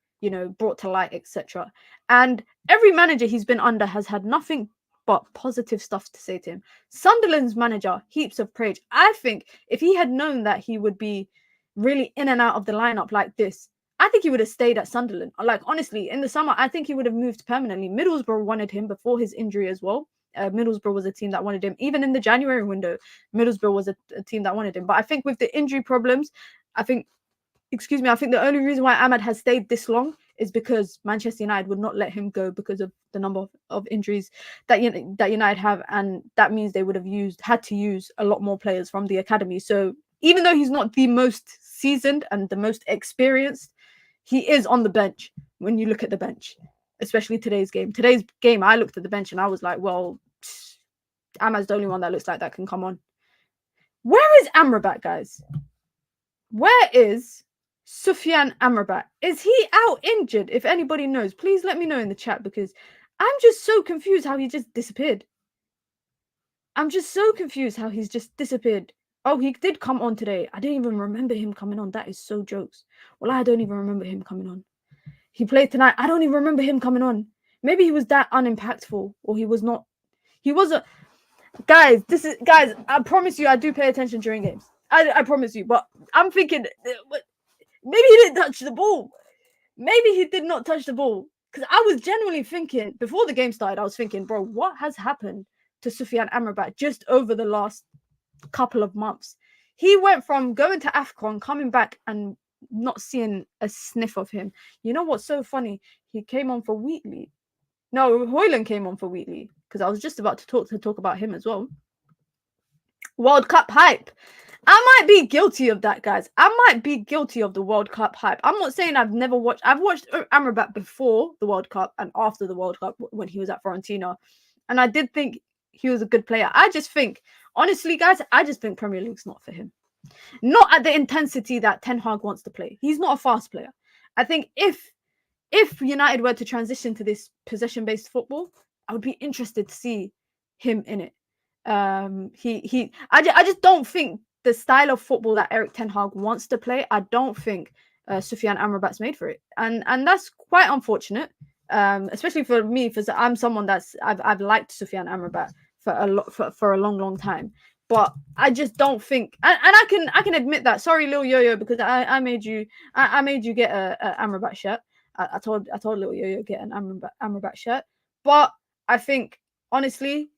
brought to light, etc. And every manager he's been under has had nothing but positive stuff to say to him. Sunderland's manager, heaps of praise. I think if he had known that he would be really in and out of the lineup like this, I think he would have stayed at Sunderland. Like, honestly, in the summer, I think he would have moved permanently. Middlesbrough wanted him before his injury as well. Middlesbrough was a team that wanted him. Even in the January window, Middlesbrough was a team that wanted him. But I think with the injury problems, I think the only reason why Amad has stayed this long is because Manchester United would not let him go because of the number of injuries that United have, and that means they would have had to use a lot more players from the academy. So even though he's not the most seasoned and the most experienced, he is on the bench when you look at the bench, especially today's game. Today's game, I looked at the bench and I was like, well, Amad's the only one that looks like that can come on. Where is Amrabat, guys? Where is Sufyan Amrabat? Is he out injured? If anybody knows, please let me know in the chat, because I'm just so confused how he just disappeared. I'm just so confused how he's just disappeared. Oh, he did come on today. I didn't even remember him coming on. That is so jokes. Well, I don't even remember him coming on. He played tonight. I don't even remember him coming on. Maybe he was that unimpactful, or he was not. He wasn't. Guys, I promise you, I do pay attention during games. I promise you. But I'm thinking, maybe he didn't touch the ball. Maybe he did not touch the ball. Because I was genuinely thinking, before the game started, I was thinking, bro, what has happened to Sufyan Amrabat just over the last couple of months? He went from going to AFCON, coming back, and not seeing a sniff of him. You know what's so funny? He came on for Wheatley. No, Hojlund came on for Wheatley, because I was just about to talk about him as well. World Cup hype. I might be guilty of that, guys. I might be guilty of the World Cup hype. I'm not saying I've never watched. I've watched Amrabat before the World Cup and after the World Cup when he was at Fiorentina. And I did think he was a good player. I just think, honestly, guys, I just think Premier League's not for him. Not at the intensity that Ten Hag wants to play. He's not a fast player. I think if United were to transition to this possession-based football, I would be interested to see him in it. I just don't think the style of football that Erik ten Hag wants to play, I don't think Sufyan Amrabat's made for it, and that's quite unfortunate. Especially for me, because I'm someone that's I've liked Sufyan Amrabat for a long time, but I just don't think, and I can admit that. Sorry, Lil Yo-Yo, because I made you get a Amrabat shirt. I told Lil Yo-Yo get an Amrabat shirt, but I think honestly,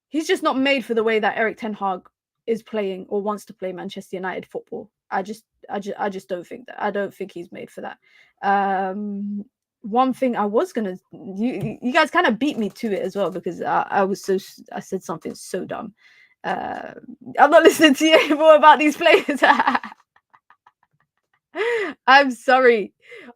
he's just not made for the way that Erik ten Hag is playing or wants to play Manchester United football. I just don't think that. I don't think he's made for that. One thing I was gonna, you guys kind of beat me to it as well, because I said something so dumb. I'm not listening to you anymore about these players. I'm sorry.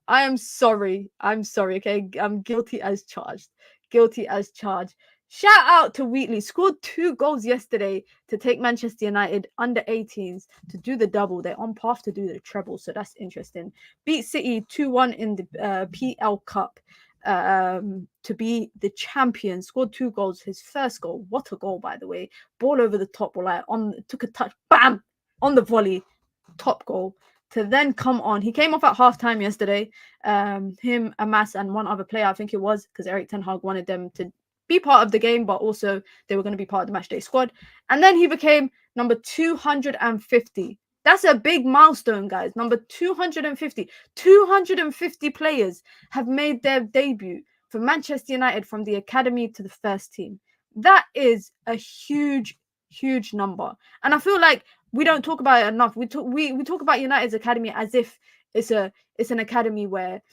I am sorry. I'm sorry. Okay, I'm guilty as charged. Guilty as charged. Shout out to Wheatley. Scored 2 goals yesterday to take Manchester United under 18s to do the double. They're on path to do the treble, so that's interesting. Beat City 2-1 in the PL Cup to be the champion. Scored 2 goals. His first goal. What a goal, by the way. Ball over the top, took a touch, bam, on the volley. Top goal. To then come on. He came off at halftime yesterday. Him, Amas, and one other player, I think it was, because Erik ten Hag wanted them to be part of the game, but also they were going to be part of the matchday squad. And then he became number 250. That's a big milestone, guys. Number 250. 250 players have made their debut for Manchester United from the academy to the first team. That is a huge number. And I feel like we don't talk about it enough. We talk about United's academy as if it's an academy where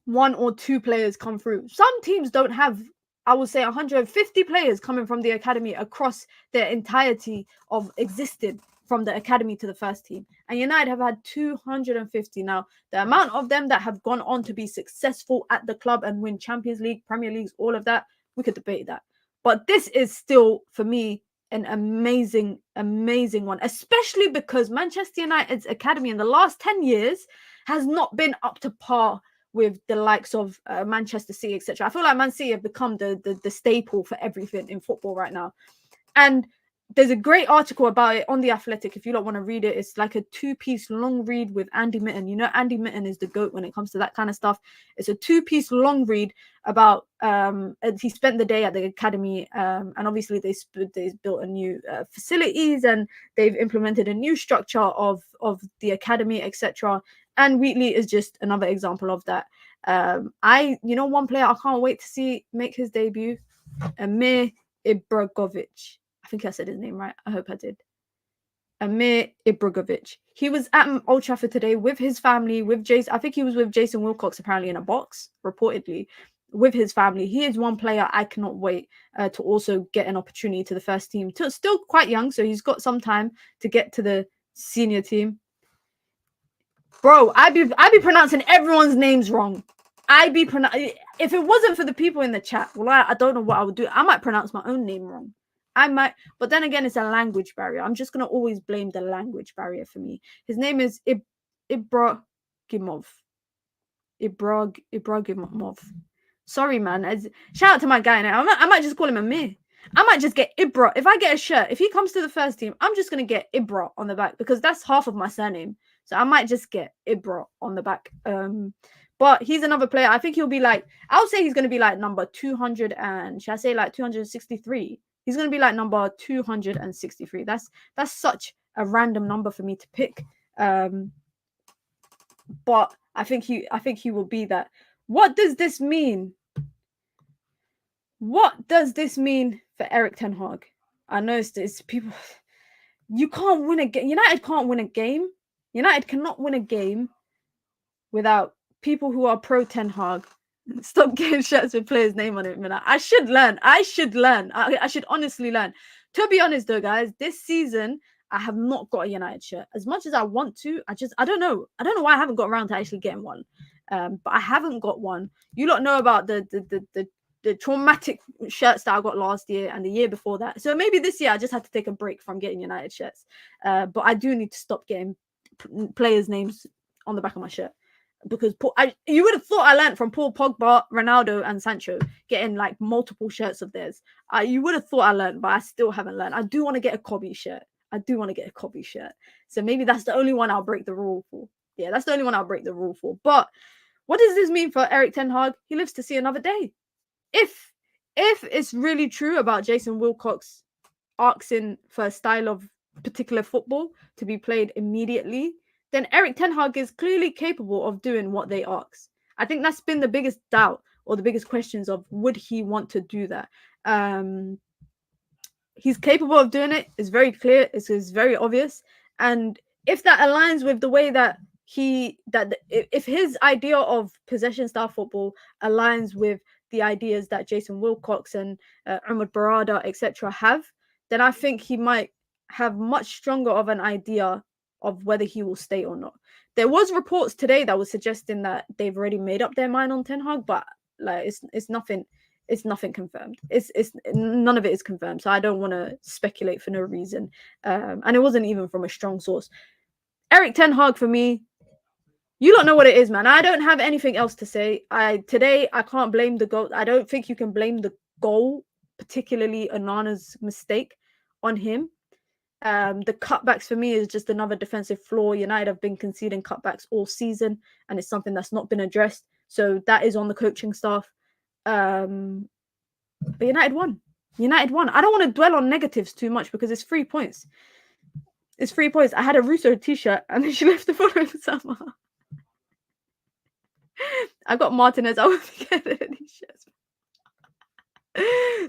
1 or 2 players come through. Some teams don't have, I would say, 150 players coming from the academy across their entirety of existing from the academy to the first team. And United have had 250. Now, the amount of them that have gone on to be successful at the club and win Champions League, Premier Leagues, all of that, we could debate that. But this is still, for me, an amazing one, especially because Manchester United's academy in the last 10 years has not been up to par with the likes of Manchester City, etc. I feel like Man City have become the staple for everything in football right now. And there's a great article about it on The Athletic. If you don't want to read it, it's like a 2-piece long read with Andy Mitten. You know, Andy Mitten is the GOAT when it comes to that kind of stuff. It's a 2-piece long read about, he spent the day at the academy, and obviously they built a new facilities, and they've implemented a new structure of the academy, etc. And Wheatley is just another example of that. One player I can't wait to see make his debut, Amir Ibragovic. I think I said his name right. I hope I did. Amir Ibragovic. He was at Old Trafford today with his family, with Jason. I think he was with Jason Wilcox, apparently in a box, reportedly, with his family. He is one player I cannot wait to also get an opportunity to the first team. Still quite young, so he's got some time to get to the senior team. Bro, I'd be pronouncing everyone's names wrong. If it wasn't for the people in the chat, well, I don't know what I would do. I might pronounce my own name wrong. I might, but then again, it's a language barrier. I'm just gonna always blame the language barrier for me. His name is Ibragimov. Ibragimov. Sorry, man. Shout out to my guy now. I might just call him Amir. I might just get Ibra. If I get a shirt, if he comes to the first team, I'm just gonna get Ibra on the back, because that's half of my surname. So I might just get Ibra on the back. But he's another player. I think he'll be like, I'll say he's gonna be like number 200 and should I say like 263? He's going to be like number 263. That's such a random number for me to pick. But I think he will be that. What does this mean? What does this mean for Erik ten Hag? I know it's people. You can't win a game. United can't win a game. United cannot win a game without people who are pro ten Hag. Stop getting shirts with players' name on it, man. I should learn. I should honestly learn. To be honest, though, guys, this season I have not got a United shirt. As much as I want to, I don't know. I don't know why I haven't got around to actually getting one. But I haven't got one. You lot know about the traumatic shirts that I got last year and the year before that. So maybe this year I just had to take a break from getting United shirts. But I do need to stop getting players' names on the back of my shirt. because you would have thought I learned from Paul Pogba, Ronaldo, and Sancho getting like multiple shirts of theirs. You would have thought I learned, but I still haven't learned. I do want to get a Kobe shirt. So maybe that's the only one I'll break the rule for. Yeah, that's the only one I'll break the rule for. But what does this mean for Erik ten Hag? He lives to see another day. If it's really true about Jason Wilcox asking for a style of particular football to be played immediately, then Erik ten Hag is clearly capable of doing what they ask. I think that's been the biggest doubt or the biggest questions of would he want to do that. He's capable of doing it. It's very clear. It's very obvious. And if that aligns with the way that if his idea of possession style football aligns with the ideas that Jason Wilcox and Umar Barada, etc. have, then I think he might have much stronger of an idea of whether he will stay or not. There was reports today that was suggesting that they've already made up their mind on Ten Hag, but like it's nothing confirmed. It's none of it is confirmed, so I don't want to speculate for no reason. And it wasn't even from a strong source. Erik ten Hag, for me, you don't know what it is, man. I don't have anything else to say. Today I can't blame the goal. I don't think you can blame the goal, particularly Onana's mistake, on him. The cutbacks for me is just another defensive flaw. United have been conceding cutbacks all season, and it's something that's not been addressed. So that is on the coaching staff. But United won. I don't want to dwell on negatives too much because it's 3 points. It's 3 points. I had a Russo t-shirt and then she left the photo for summer. I got Martinez. I won't forget these shirts.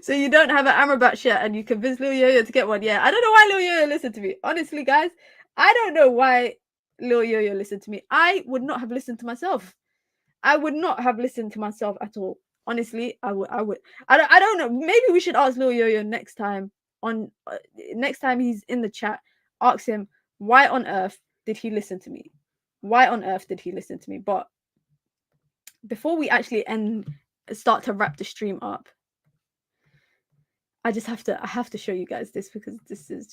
So you don't have an Amrabat shirt and you convinced Lil Yo-Yo to get one. Yeah, I don't know why Lil Yo-Yo listened to me. Honestly, guys, I don't know why Lil Yo-Yo listened to me. I would not have listened to myself. I would not have listened to myself at all. Honestly, I would. I don't know. Maybe we should ask Lil Yo-Yo next time next time he's in the chat. Ask him, why on earth did he listen to me? Why on earth did he listen to me? But before we actually start to wrap the stream up, I have to show you guys this because this is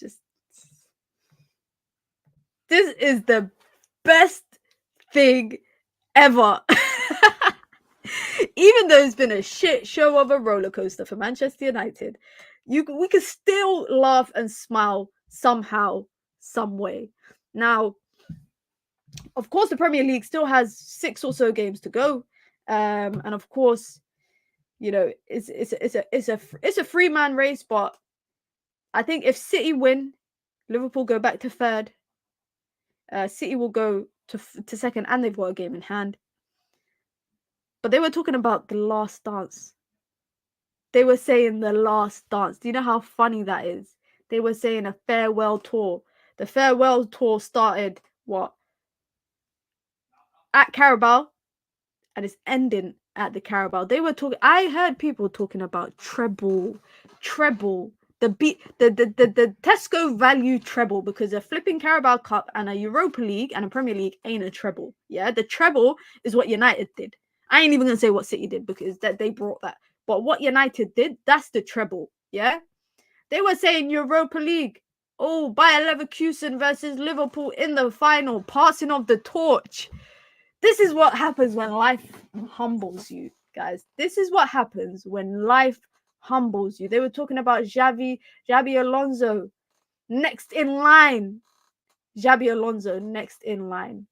the best thing ever. Even though it's been a shit show of a roller coaster for Manchester United, we can still laugh and smile somehow, some way. Now, of course, the Premier League still has 6 or so games to go, and of course, you know, it's a 3-man race. But I think if City win, Liverpool go back to third. City will go to second, and they've got a game in hand. But they were talking about the last dance. They were saying the last dance. Do you know how funny that is? They were saying a farewell tour. The farewell tour started at Carabao, and it's ending at the Carabao. They were talking. I heard people talking about treble. The Tesco value treble, because a flipping Carabao Cup and a Europa League and a Premier League ain't a treble. Yeah, the treble is what United did. I ain't even gonna say what City did because they brought that. But what United did, that's the treble. Yeah, they were saying Europa League. Oh, Bayer Leverkusen versus Liverpool in the final, passing of the torch. This is what happens when life humbles you, guys. This is what happens when life humbles you. They were talking about Xabi Alonso next in line. Xabi Alonso next in line.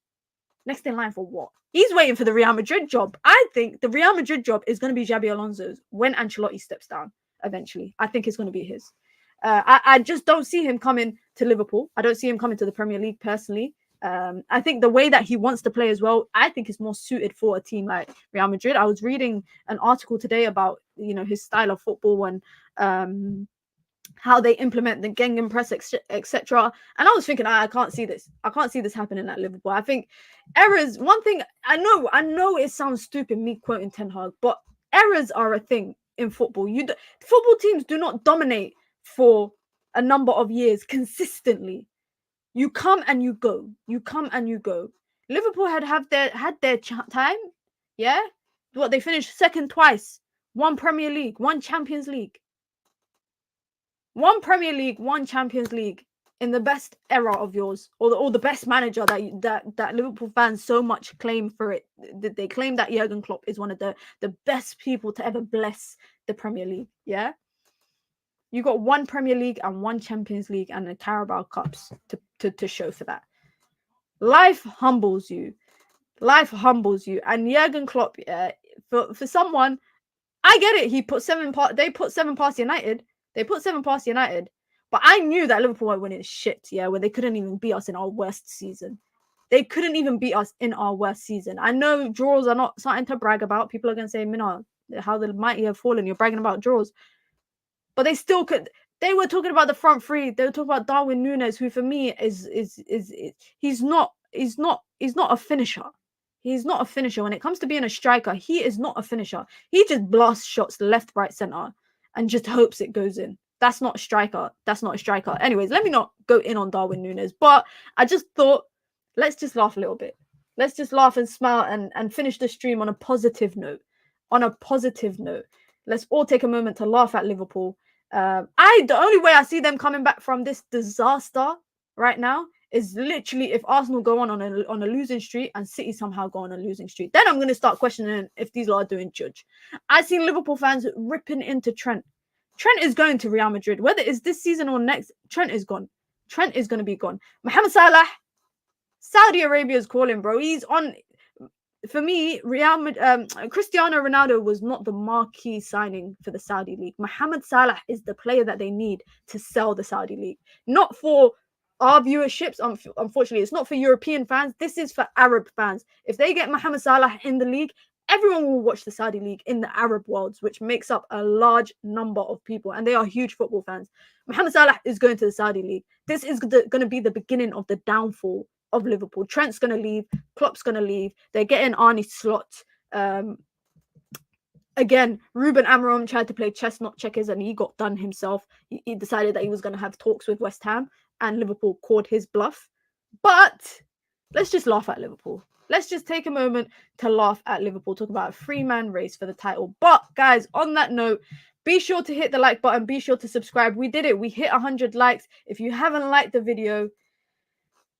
Next in line for what? He's waiting for the Real Madrid job. I think the Real Madrid job is going to be Xabi Alonso's when Ancelotti steps down eventually. I think it's going to be his. I just don't see him coming to Liverpool. I don't see him coming to the Premier League personally. I think the way that he wants to play as well, I think is more suited for a team like Real Madrid. I was reading an article today about, you know, his style of football and how they implement the gegenpress, etc. And I was thinking, I can't see this. I can't see this happening at Liverpool. I think errors. One thing I know it sounds stupid me quoting Ten Hag, but errors are a thing in football. Football teams do not dominate for a number of years consistently. You come and you go. You come and you go. Liverpool had their time. Yeah, what, they finished second twice. 1 Premier League, 1 Champions League. 1 Premier League, 1 Champions League. in the best era of yours, or the best manager that Liverpool fans so much claim for it. They claim that Jurgen Klopp is one of the best people to ever bless the Premier League. Yeah, you got 1 Premier League and 1 Champions League and the Carabao Cups to show for that. Life humbles you. Life humbles you. And Jurgen Klopp, for someone, I get it. They put 7 past United. They put 7 past United. But I knew that Liverpool were winning shit, yeah, when they couldn't even beat us in our worst season. They couldn't even beat us in our worst season. I know draws are not something to brag about. People are going to say, Mina, how the mighty have fallen. You're bragging about draws. But they still could. They were talking about the front three. They were talking about Darwin Núñez, who for me is he's not a finisher. He's not a finisher. When it comes to being a striker, he is not a finisher. He just blasts shots left, right, center, and just hopes it goes in. That's not a striker. That's not a striker. Anyways, let me not go in on Darwin Núñez. But I just thought, let's just laugh a little bit. Let's just laugh and smile and finish the stream on a positive note. On a positive note. Let's all take a moment to laugh at Liverpool. The only way I see them coming back from this disaster right now is literally if Arsenal go on a losing streak and City somehow go on a losing streak. Then I'm going to start questioning if these lot are doing judge. I've seen Liverpool fans ripping into Trent. Trent is going to Real Madrid. Whether it's this season or next, Trent is gone. Trent is going to be gone. Mohamed Salah, Saudi Arabia is calling, bro. He's on... For me, Cristiano Ronaldo was not the marquee signing for the Saudi League. Mohamed Salah is the player that they need to sell the Saudi League. Not for our viewerships, unfortunately. It's not for European fans. This is for Arab fans. If they get Mohamed Salah in the league, everyone will watch the Saudi League in the Arab worlds, which makes up a large number of people. And they are huge football fans. Mohamed Salah is going to the Saudi League. This is going to be the beginning of the downfall of Liverpool. Trent's going to leave. Klopp's going to leave. They're getting Arne Slot. Again, Ruben Amorim tried to play chess, not checkers, and he got done himself. He decided that he was going to have talks with West Ham, and Liverpool called his bluff. But let's just laugh at Liverpool. Let's just take a moment to laugh at Liverpool. Talk about a 3-man race for the title. But, guys, on that note, be sure to hit the like button. Be sure to subscribe. We did it. We hit 100 likes. If you haven't liked the video,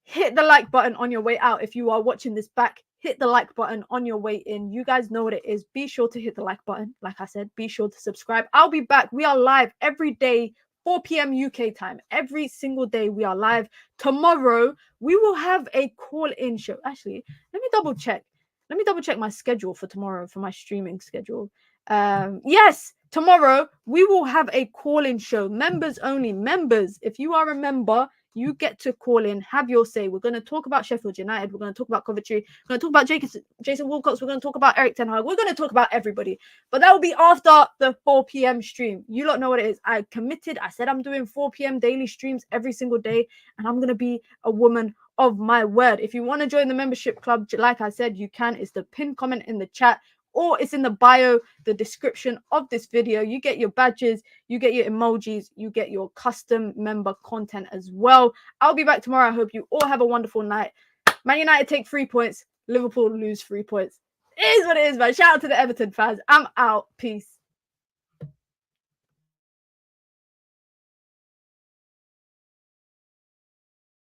hit the like button on your way out. If you are watching this back, hit the like button on your way in. You guys know what it is. Be sure to hit the like button. Like I said, be sure to subscribe. I'll be back. We are live every day, 4 p.m. UK time. Every single day we are live. Tomorrow, we will have a call-in show. Actually, let me double check. Let me double check my schedule for tomorrow, for my streaming schedule. Yes, tomorrow we will have a call-in show. Members only. Members, if you are a member, you get to call in, have your say. We're going to talk about Sheffield United. We're going to talk about Coventry. We're going to talk about Jason Wilcox. We're going to talk about Eric Ten Hag. We're going to talk about everybody. But that will be after the 4 p.m. stream. You lot know what it is. I committed. I said I'm doing 4 p.m. daily streams every single day. And I'm going to be a woman of my word. If you want to join the membership club, like I said, you can. It's the pinned comment in the chat, or it's in the bio, the description of this video. You get your badges, you get your emojis, you get your custom member content as well. I'll be back tomorrow. I hope you all have a wonderful night. Man United take 3 points. Liverpool lose 3 points. It is what it is, man. Shout out to the Everton fans. I'm out. Peace.